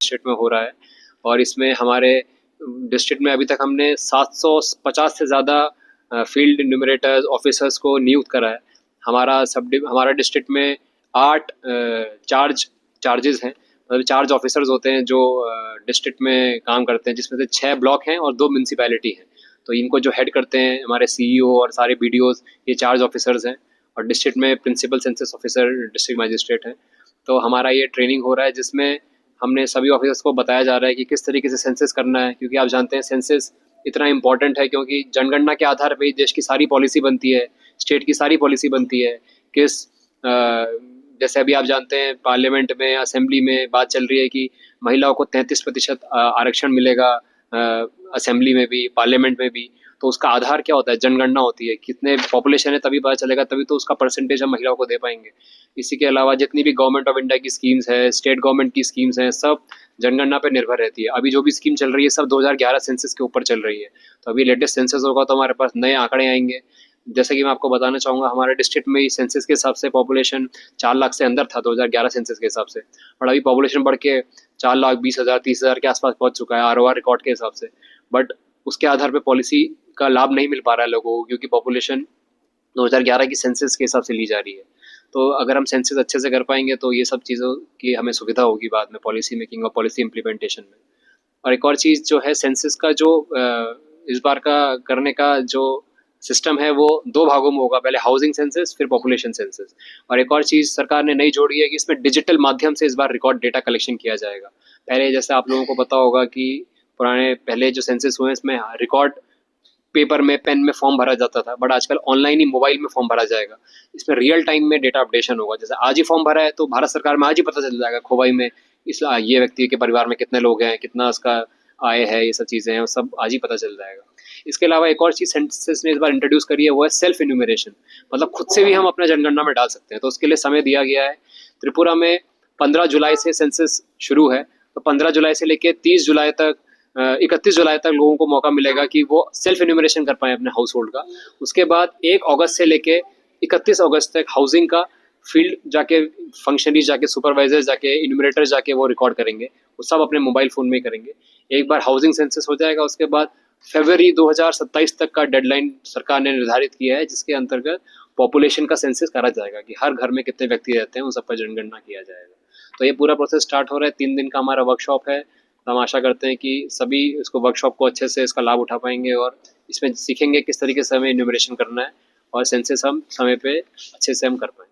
District में हो रहा है। और इसमें हमारे डिस्ट्रिक्ट में अभी तक हमने 750 से ज़्यादा फील्ड न्यूमरेटर्स ऑफिसर्स को नियुक्त करा है। हमारा डिस्ट्रिक्ट में 8 चार्जेस हैं, मतलब चार्ज ऑफिसर्स होते हैं जो डिस्ट्रिक्ट में काम करते हैं, जिसमें से 6 ब्लॉक हैं और 2 म्यूनसिपैलिटी हैं। तो इनको जो हेड करते हैं हमारे सीईओ और सारे बीडीओज, ये चार्ज ऑफिसर्स हैं। और डिस्ट्रिक्ट में principal census officer district magistrate हैं। तो हमारा ये ट्रेनिंग हो रहा है जिसमें हमने सभी ऑफिसर्स को बताया जा रहा है कि किस तरीके से सेंसस करना है, क्योंकि आप जानते हैं सेंसस इतना इंपॉर्टेंट है क्योंकि जनगणना के आधार पर देश की सारी पॉलिसी बनती है, स्टेट की सारी पॉलिसी बनती है। जैसे अभी आप जानते हैं पार्लियामेंट में, असेंबली में बात चल रही है कि महिलाओं को 33% आरक्षण मिलेगा, असेंबली में भी पार्लियामेंट में भी। तो उसका आधार क्या होता है? जनगणना होती है, कितने पॉपुलेशन है तभी पता चलेगा, तभी तो उसका परसेंटेज हम महिलाओं को दे पाएंगे। इसी के अलावा जितनी भी गवर्नमेंट ऑफ इंडिया की स्कीम्स है, स्टेट गवर्नमेंट की स्कीम्स हैं, सब जनगणना पर निर्भर रहती है। अभी जो भी स्कीम चल रही है सब 2011 सेंसस के ऊपर चल रही है। तो अभी लेटेस्ट सेंसस होगा तो हमारे पास नए आंकड़े आएंगे। जैसे कि मैं आपको बताना चाहूँगा, हमारे डिस्ट्रिक्ट में सेंसस के हिसाब से पॉपुलेशन 4 लाख से अंदर था 2011 सेंसस के हिसाब से, और अभी पॉपुलेशन बढ़ के 4 लाख 20,000 30,000 के आसपास पहुंच चुका है आरओआर रिकॉर्ड के हिसाब से। बट उसके आधार पे पॉलिसी का लाभ नहीं मिल पा रहा है लोगों को, क्योंकि पॉपुलेशन 2011 की सेंसस के हिसाब से ली जा रही है। तो अगर हम सेंसस अच्छे से कर पाएंगे तो ये सब चीज़ों की हमें सुविधा होगी बाद में पॉलिसी मेकिंग और पॉलिसी इम्प्लीमेंटेशन में। और एक और चीज़ जो है, सेंसस का जो इस बार का करने का जो सिस्टम है वो 2 भागों में होगा, पहले हाउसिंग सेंसस फिर पॉपुलेशन सेंसस। और एक और चीज़ सरकार ने नई जोड़ी है कि इसमें डिजिटल माध्यम से इस बार रिकॉर्ड डेटा कलेक्शन किया जाएगा। पहले जैसे आप लोगों को पता होगा कि पहले जो सेंसस हुए इसमें रिकॉर्ड पेपर में पेन में फॉर्म भरा जाता था, बट आजकल ऑनलाइन ही मोबाइल में फॉर्म भरा जाएगा। इसमें रियल टाइम में डेटा अपडेशन होगा। जैसे आज ही फॉर्म भरा है तो भारत सरकार में आज ही पता चल जाएगा खोवाई में ये व्यक्ति के परिवार में कितने लोग हैं, कितना उसका आय है, ये सब चीज़ें हैं, सब आज ही पता चल जाएगा। इसके अलावा एक और चीज़ सेंसस ने इस बार इंट्रोड्यूस करी है, वो है सेल्फ इन्यूमरेशन। मतलब खुद से भी हम अपना जनगणना में डाल सकते हैं। तो उसके लिए समय दिया गया है। त्रिपुरा में 15 जुलाई से सेंसस शुरू है, तो 15 जुलाई से लेकर 31 जुलाई तक लोगों को मौका मिलेगा कि वो सेल्फ इन्यूमरेशन कर पाएँ अपने हाउस होल्ड का। उसके बाद 1 अगस्त से लेके 31 अगस्त तक हाउसिंग का फील्ड जाके फंक्शनरीज जाके सुपरवाइजर्स जाके इन्यूमरेटर्स जाके वो रिकॉर्ड करेंगे, वो सब अपने मोबाइल फ़ोन में ही करेंगे। एक बार हाउसिंग सेंसस हो जाएगा, उसके बाद फरवरी 2027 तक का डेडलाइन सरकार ने निर्धारित किया है, जिसके अंतर्गत पॉपुलेशन का सेंसस करा जाएगा कि हर घर में कितने व्यक्ति रहते हैं, उन सब पर जनगणना किया जाएगा। तो ये पूरा प्रोसेस स्टार्ट हो रहा है। 3 दिन का हमारा वर्कशॉप है। हम आशा करते हैं कि सभी इसको वर्कशॉप को अच्छे से इसका लाभ उठा पाएंगे और इसमें सीखेंगे किस तरीके से हमें इन्यूमरेशन करना है और सेंसस हम समय पे अच्छे से हम कर पाएंगे।